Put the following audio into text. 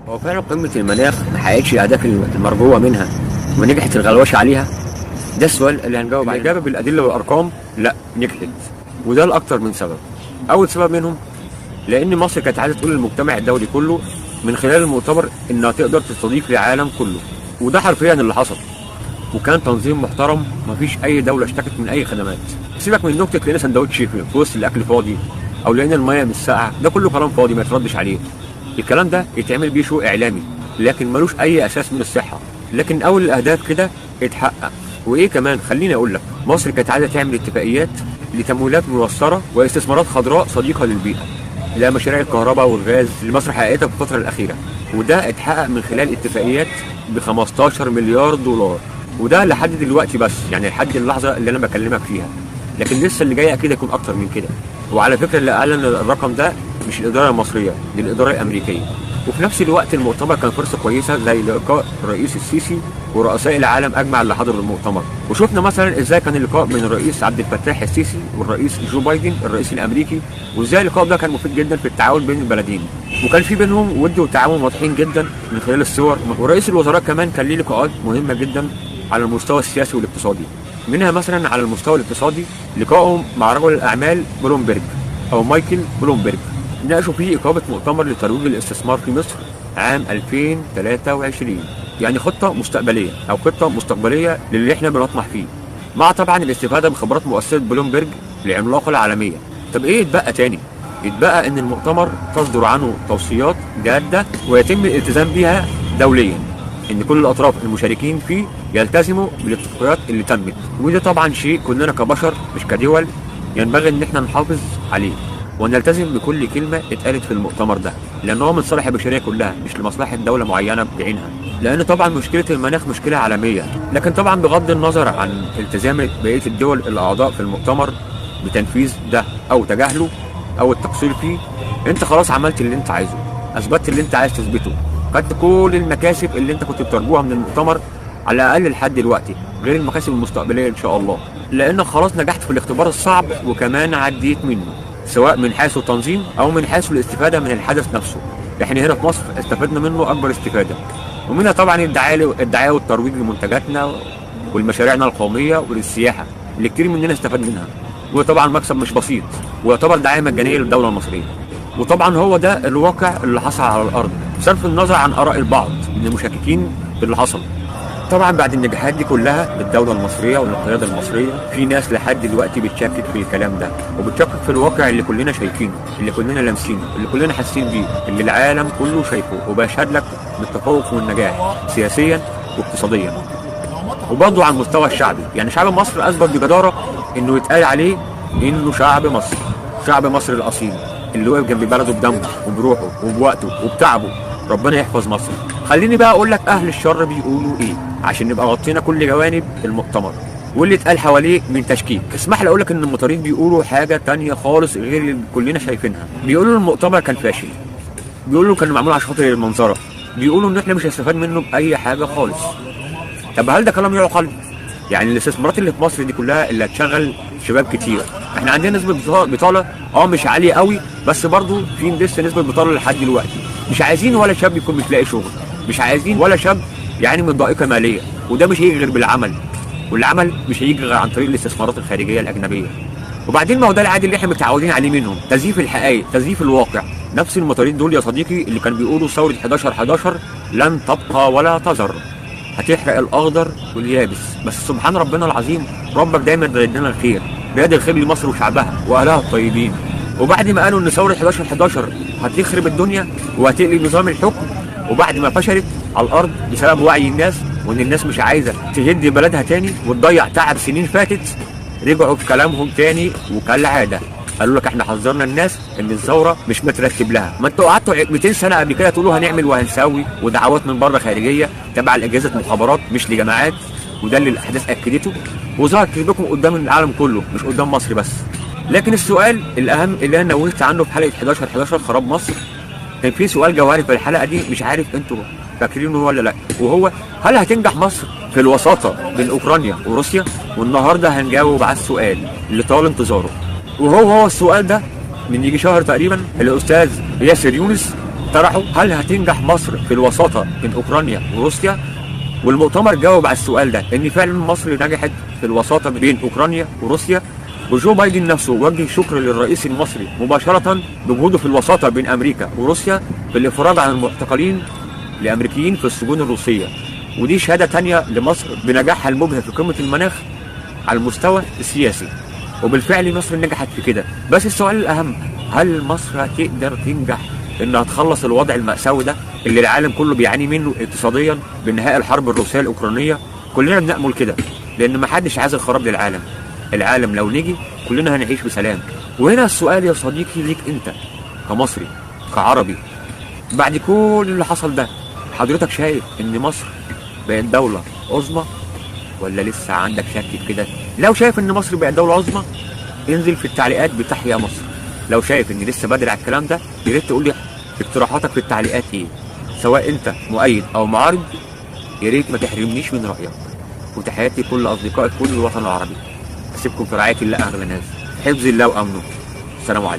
هو فعلا قمة المناخ ما حققتش الأهداف المرجوة منها ونجحت الغلوشة عليها؟ ده السؤال اللي هنجاوب عليه. الإجابة بالأدلة والأرقام لا، نجحت، وده لأكتر من سبب. أول سبب منهم لأن مصر كانت عايزة تقول للمجتمع الدولي كله من خلال المؤتمر إنها تقدر تستضيف العالم كله، وده حرفيا اللي حصل. وكان تنظيم محترم، مفيش أي دولة اشتكت من أي خدمات. سيبك من نكتة لقينا سندوتش في وسط الأكل فاضي، أو لقينا المية مش ساقعة، ده كله كلام فاضي ما يتردش عليه. الكلام ده يتعمل بيه شو إعلامي، لكن ملوش أي أساس من الصحة. لكن أول الأهداف كده اتحقق. وإيه كمان، خليني أقول لك، مصر كانت عايزة تعمل اتفاقيات لتمويلات موثرة واستثمارات خضراء صديقة للبيئة، إلى مشاريع الكهرباء والغاز اللي مصر حققتها في الفترة الأخيرة، وده اتحقق من خلال اتفاقيات ب 15 مليار دولار. وده لحد دلوقتي بس، يعني لحد اللحظة اللي أنا بكلمك فيها، لكن لسه اللي جاي أكيد يكون أكتر من كده. وعلى فكرة اللي أعلن الرقم ده مش الإدارة المصرية، دي الإدارة الأمريكية. وفي نفس الوقت المؤتمر كان فرصة كويسة زي لقاء الرئيس السيسي ورؤساء العالم أجمع اللي حضروا المؤتمر. وشفنا مثلا إزاي كان اللقاء بين الرئيس عبد الفتاح السيسي والرئيس جو بايدن الرئيس الأمريكي، وإزاي اللقاء ده كان مفيد جدا في التعاون بين البلدين، وكان في بينهم ود وتعاون واضحين جدا من خلال الصور. ورئيس الوزراء كمان كان ليه لقاءات مهمة جدا على المستوى السياسي والاقتصادي. منها مثلا على المستوى الاقتصادي لقائهم مع رجل الأعمال بلومبرج أو مايكل بلومبرج، ناقشوا فيه إقامة مؤتمر لترويج الاستثمار في مصر عام 2023، يعني خطة مستقبلية أو خطة مستقبلية للي احنا بنطمح فيه، مع طبعا الاستفادة من خبرات مؤسسة بلومبرج العملاقة العالمية. طب ايه يتبقى تاني؟ يتبقى ان المؤتمر تصدر عنه توصيات جادة ويتم الالتزام بها دوليا، ان كل الاطراف المشاركين فيه يلتزموا بالاتفاقيات اللي تمت. وده طبعا شيء كلنا كبشر مش كدول ينبغي ان احنا نحافظ عليه ونلتزم بكل كلمة اتقالت في المؤتمر ده، لأنه هو من صالح البشرية كلها مش لمصلحة دولة معينة بعينها. لأن طبعا مشكلة المناخ مشكلة عالمية، لكن طبعا بغض النظر عن التزام بقية الدول الأعضاء في المؤتمر بتنفيذ ده أو تجاهله أو التقصير فيه، أنت خلاص عملت اللي أنت عايزه، أثبتت اللي أنت عايز تثبته، خدت كل المكاسب اللي أنت كنت بترجوها من المؤتمر على الأقل لحد دلوقتي، غير المكاسب المستقبلية إن شاء الله، لأنك خلاص نجحت في الاختبار الصعب وكمان عديت منه، سواء من حيث التنظيم او من حيث الاستفاده من الحدث نفسه. احنا هنا في مصر استفدنا منه اكبر استفاده، ومنها طبعا الدعايه والترويج لمنتجاتنا ولمشاريعنا القوميه وللسياحه اللي كتير مننا استفاد منها، وطبعا مكسب مش بسيط، ويعتبر دعايه مجانيه للدوله المصريه. وطبعا هو ده الواقع اللي حصل على الارض، بصرف النظر عن اراء البعض من المشككين باللي حصل. طبعا بعد النجاحات دي كلها للدولة المصرية وللقيادة المصرية، في ناس لحد دلوقتي بتشكك في الكلام ده، وبتشكك في الواقع اللي كلنا شايفينه، اللي كلنا لامسينه، اللي كلنا حاسين بيه، اللي العالم كله شايفه وبيشهد لك بالتفوق والنجاح سياسيا واقتصاديا. وبرضه على المستوى الشعبي، يعني شعب مصر اثبت بجدارة انه يتقال عليه انه شعب مصر، شعب مصر الاصيل اللي وقف جنب بلده بدمه وبروحه وبوقته وبتعبه. ربنا يحفظ مصر. خليني بقى اقول لك اهل الشر بيقولوا ايه عشان نبقى غطينا كل جوانب المؤتمر واللي اتقال حواليه من تشكيك. اسمح لي اقول لك ان المطارين بيقولوا حاجه تانية خالص غير اللي كلنا شايفينها. بيقولوا المؤتمر كان فاشل، بيقولوا كان معمول عشان خاطر المنظره، بيقولوا ان احنا مش هنستفاد منه باي حاجه خالص. طب هل ده كلام يعقل؟ يعني الاستثمارات اللي في مصر دي كلها اللي هتشغل شباب كتير، احنا عندنا نسبه بطاله مش عاليه قوي، بس برضو في لسه نسبه بطاله لحد دلوقتي. مش عايزين ولا شاب يكون مش لاقي شغل، مش عايزين ولا شاب يعني من ضائقه ماليه، وده مش هيجي غير بالعمل، والعمل مش هيجي غير عن طريق الاستثمارات الخارجيه الاجنبيه. وبعدين ما هو ده العادي اللي احنا متعودين عليه منهم، تزييف الحقائق، تزييف الواقع. نفس المطارين دول يا صديقي اللي كانوا بيقولوا ثوره 11/11 لن تبقى ولا تذر، هتحرق الاخضر واليابس، بس سبحان ربنا العظيم ربك دايما بيريد لنا الخير، بيد الخير لمصر وشعبها واهلها الطيبين. وبعد ما قالوا ان ثوره 11/11 هتخرب الدنيا وهتقلب نظام الحكم، وبعد ما فشلت على الارض بسبب وعي الناس وان الناس مش عايزه تجد بلدها تاني وتضيع تعب سنين فاتت، رجعوا في كلامهم تاني وكالعاده قالوا لك احنا حذرنا الناس ان الثوره مش مترتب لها. ما انتوا قعدتوا 200 سنه قبل كده تقولوا هنعمل وهنسوي، ودعوات من بره خارجيه تبع لاجهزه مخابرات مش لجماعات، وده اللي الاحداث اكدته، وظهر كذبكم قدام العالم كله مش قدام مصر بس. لكن السؤال الاهم اللي انا نوهت عنه في حلقه 11/11 خراب مصر، كان في سؤال جوهري في الحلقه دي مش عارف انتوا فاكرينه ولا لا، وهو هل هتنجح مصر في الوساطه بين اوكرانيا وروسيا؟ والنهارده هنجاوب على السؤال اللي طال انتظاره، وهو السؤال ده من يجي شهر تقريبا الاستاذ ياسر يونس طرحوا هل هتنجح مصر في الوساطة بين أوكرانيا وروسيا؟ والمؤتمر جاوب على السؤال ده ان فعلا مصر نجحت في الوساطة بين أوكرانيا وروسيا. وجو بايدن نفسه وجه شكر للرئيس المصري مباشرة بوجوده في الوساطة بين أمريكا وروسيا في الإفراج عن المعتقلين الأمريكيين في السجون الروسية. ودي شهادة تانية لمصر بنجاحها المبهر في قمة المناخ على المستوى السياسي. وبالفعل مصر نجحت في كده. بس السؤال الأهم، هل مصر هتقدر تنجح انها تخلص الوضع المأساوي ده اللي العالم كله بيعاني منه اقتصاديا بانهاء الحرب الروسية الأوكرانية؟ كلنا بنأمل كده، لأن محدش عايز الخراب للعالم. العالم لو نجي كلنا هنعيش بسلام. وهنا السؤال يا صديقي ليك انت كمصري كعربي، بعد كل اللي حصل ده حضرتك شايف ان مصر بقت دولة عظمى ولا لسه عندك شك في كده؟ لو شايف ان مصر بقت دولة عظمى انزل في التعليقات بتحيا مصر. لو شايف ان لسه بدري على الكلام ده يا ريت تقول لي اقتراحاتك في التعليقات ايه، سواء انت مؤيد او معارض. يا ريت ما تحرمنيش من رايك. وتحياتي لكل اصدقائي في كل الوطن العربي. اسيبكم في رعايه الله اغلى ناس، حفظ الله وامنه. السلام عليكم.